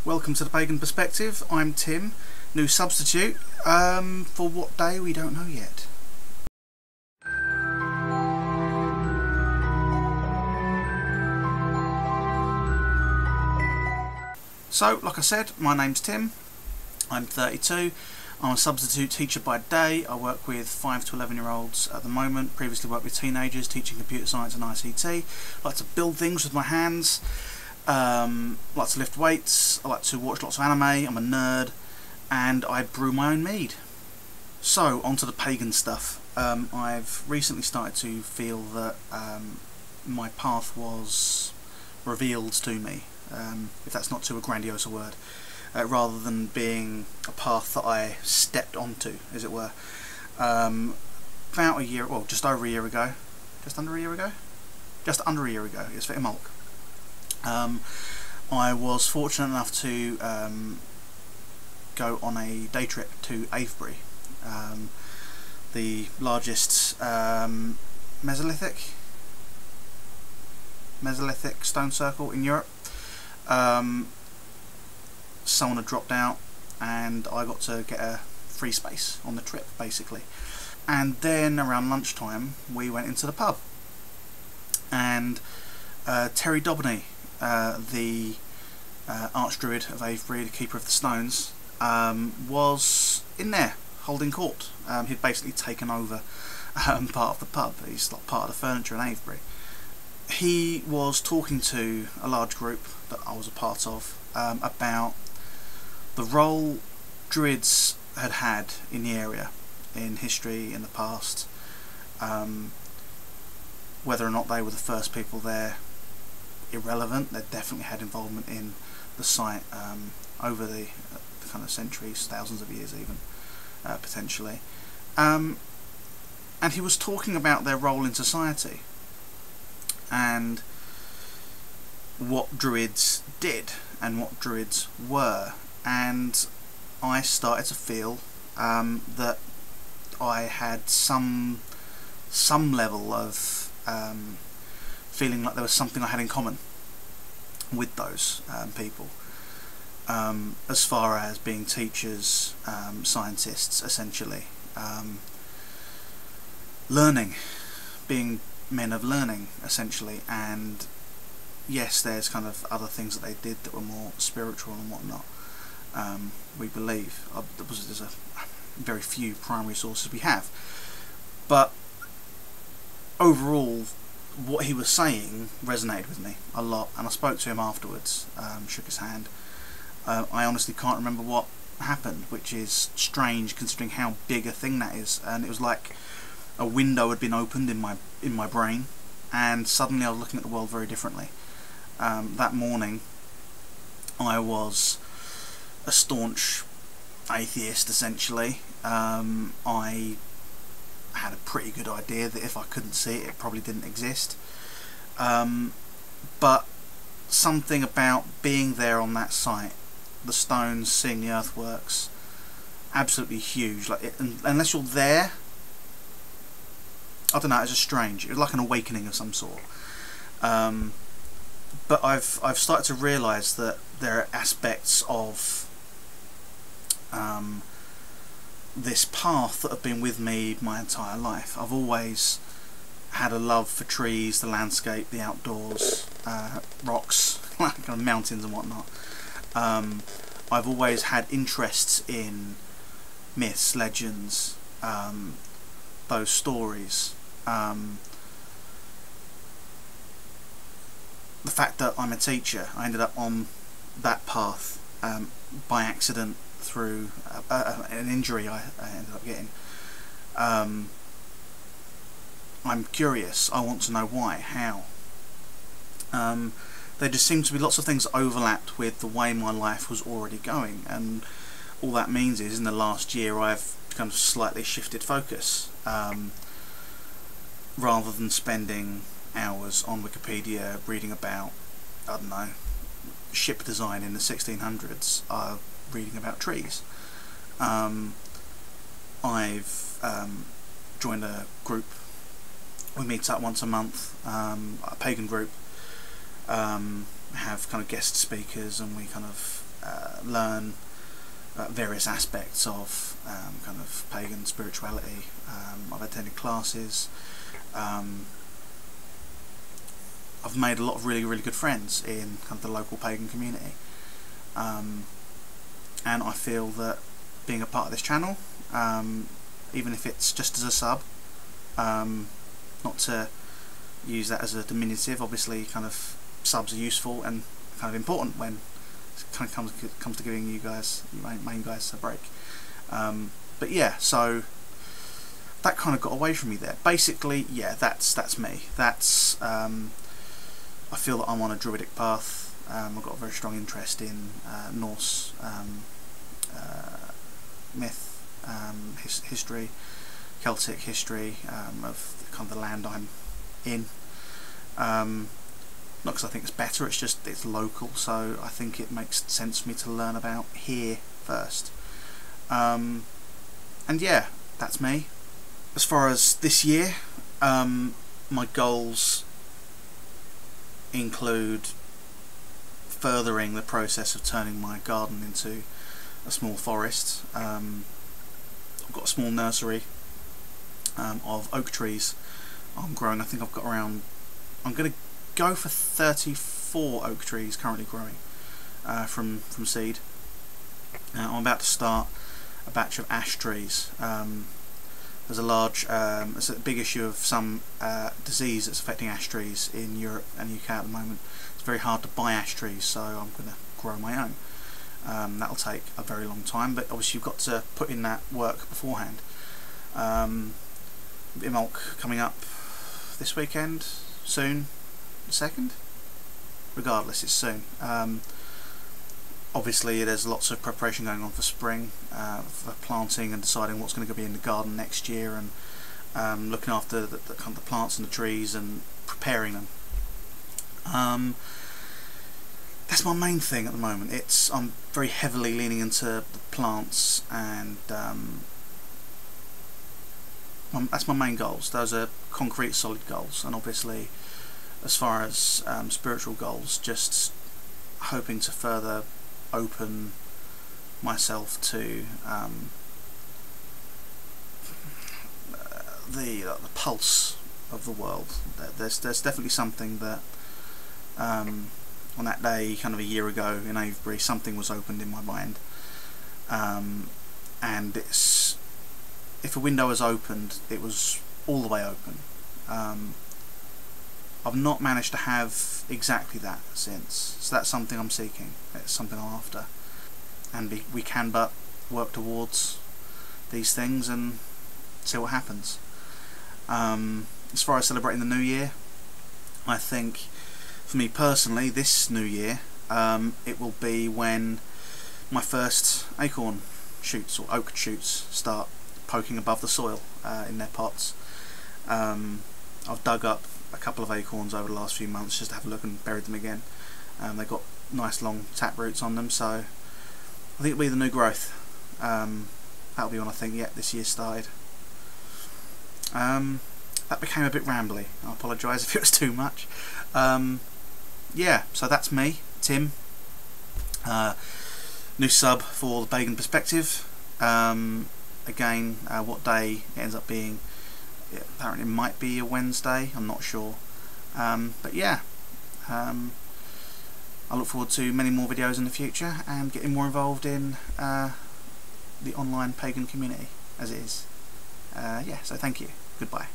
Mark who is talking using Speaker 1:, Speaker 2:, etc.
Speaker 1: Welcome to the Pagan Perspective. I'm Tim, new substitute, for what day we don't know yet. So, like I said, my name's Tim, I'm 32, I'm a substitute teacher by day. I work with 5 to 11 year olds at the moment, previously worked with teenagers teaching computer science and ICT. I like to build things with my hands. I like to lift weights, I like to watch lots of anime, I'm a nerd, and I brew my own mead. So, onto the pagan stuff. I've recently started to feel that my path was revealed to me, if that's not too grandiose a word, rather than being a path that I stepped onto, as it were. About a year, well, just over a year ago, just under a year ago, it's for Imolk. I was fortunate enough to go on a day trip to Avebury, the largest Mesolithic stone circle in Europe. Someone had dropped out and I got to get a free space on the trip, basically. And then around lunchtime we went into the pub, and Terry Dobney, the Archdruid of Avebury, the Keeper of the Stones, was in there holding court. He'd basically taken over part of the pub. He's like part of the furniture in Avebury. He was talking to a large group that I was a part of about the role Druids had had in the area, in history, in the past, whether or not they were the first people there, irrelevant. They definitely had involvement in the site over the kind of centuries, thousands of years even, potentially. And he was talking about their role in society and what Druids did and what Druids were, and I started to feel that I had some level of feeling like there was something I had in common with those people, as far as being teachers, scientists, essentially, learning, being men of learning, essentially. And yes, there's kind of other things that they did that were more spiritual and whatnot. We believe there's a very few primary sources we have, but overall what he was saying resonated with me a lot, and I spoke to him afterwards, shook his hand. I honestly can't remember what happened, which is strange considering how big a thing that is, and it was like a window had been opened in my brain, and suddenly I was looking at the world very differently. That morning I was a staunch atheist, essentially. I had a pretty good idea that if I couldn't see it, it probably didn't exist. But something about being there on that site, the stones, seeing the earthworks, absolutely huge. Like unless you're there, I don't know. It was just strange. It was like an awakening of some sort. But I've started to realise that there are aspects of this path that have been with me my entire life. I've always had a love for trees, the landscape, the outdoors, rocks, kind of mountains and whatnot. I've always had interests in myths, legends, those stories. The fact that I'm a teacher, I ended up on that path by accident through an injury I ended up getting. I'm curious. I want to know why, how. There just seemed to be lots of things that overlapped with the way my life was already going, and all that means is in the last year I've kind of slightly shifted focus. Rather than spending hours on Wikipedia reading about, I don't know, ship design in the 1600s, reading about trees. I've joined a group. We meet up once a month, a pagan group, have kind of guest speakers, and we kind of learn various aspects of kind of pagan spirituality. I've attended classes. I've made a lot of really good friends in kind of the local pagan community, and I feel that being a part of this channel, even if it's just as a sub, not to use that as a diminutive, obviously kind of subs are useful and kind of important when it kind of comes to giving you guys, main guys, a break. But yeah, so that kind of got away from me there. Basically, yeah, that's me. That's I feel that I'm on a druidic path. I've got a very strong interest in Norse myth, history, Celtic history of kind of the land I'm in. Not because I think it's better, it's just it's local, so I think it makes sense for me to learn about here first. And yeah, that's me. As far as this year, my goals include furthering the process of turning my garden into a small forest. I've got a small nursery of oak trees I'm growing. I think I've got around, I'm going to go for 34 oak trees currently growing from seed. I'm about to start a batch of ash trees. There's a there's a big issue of some disease that's affecting ash trees in Europe and UK at the moment. It's very hard to buy ash trees, so I'm going to grow my own. That'll take a very long time, but obviously you've got to put in that work beforehand. Imolc coming up this weekend, soon, the 2nd? Regardless, it's soon. Obviously there's lots of preparation going on for spring, for planting and deciding what's going to be in the garden next year, and looking after the kind of the plants and the trees and preparing them. That's my main thing at the moment. I'm very heavily leaning into the plants, and that's my main goals. Those are concrete, solid goals, and obviously as far as spiritual goals, just hoping to further open myself to the pulse of the world. There's definitely something that on that day, kind of a year ago in Avebury, something was opened in my mind, and if a window was opened, it was all the way open. I've not managed to have exactly that since, so that's something I'm seeking. It's something I'm after, and we can but work towards these things and see what happens. As far as celebrating the new year, I think for me personally, this new year, it will be when my first acorn shoots, or oak shoots, start poking above the soil in their pots. I've dug up a couple of acorns over the last few months just to have a look and buried them again. They've got nice long tap roots on them, so I think it'll be the new growth. That'll be when I think, yeah, this year started. That became a bit rambly. I apologise if it was too much. Yeah, so that's me, Tim. New sub for the Pagan Perspective. Again, what day it ends up being, apparently it might be a Wednesday, I'm not sure. But yeah, I look forward to many more videos in the future and getting more involved in the online pagan community as it is. Yeah, so thank you. Goodbye.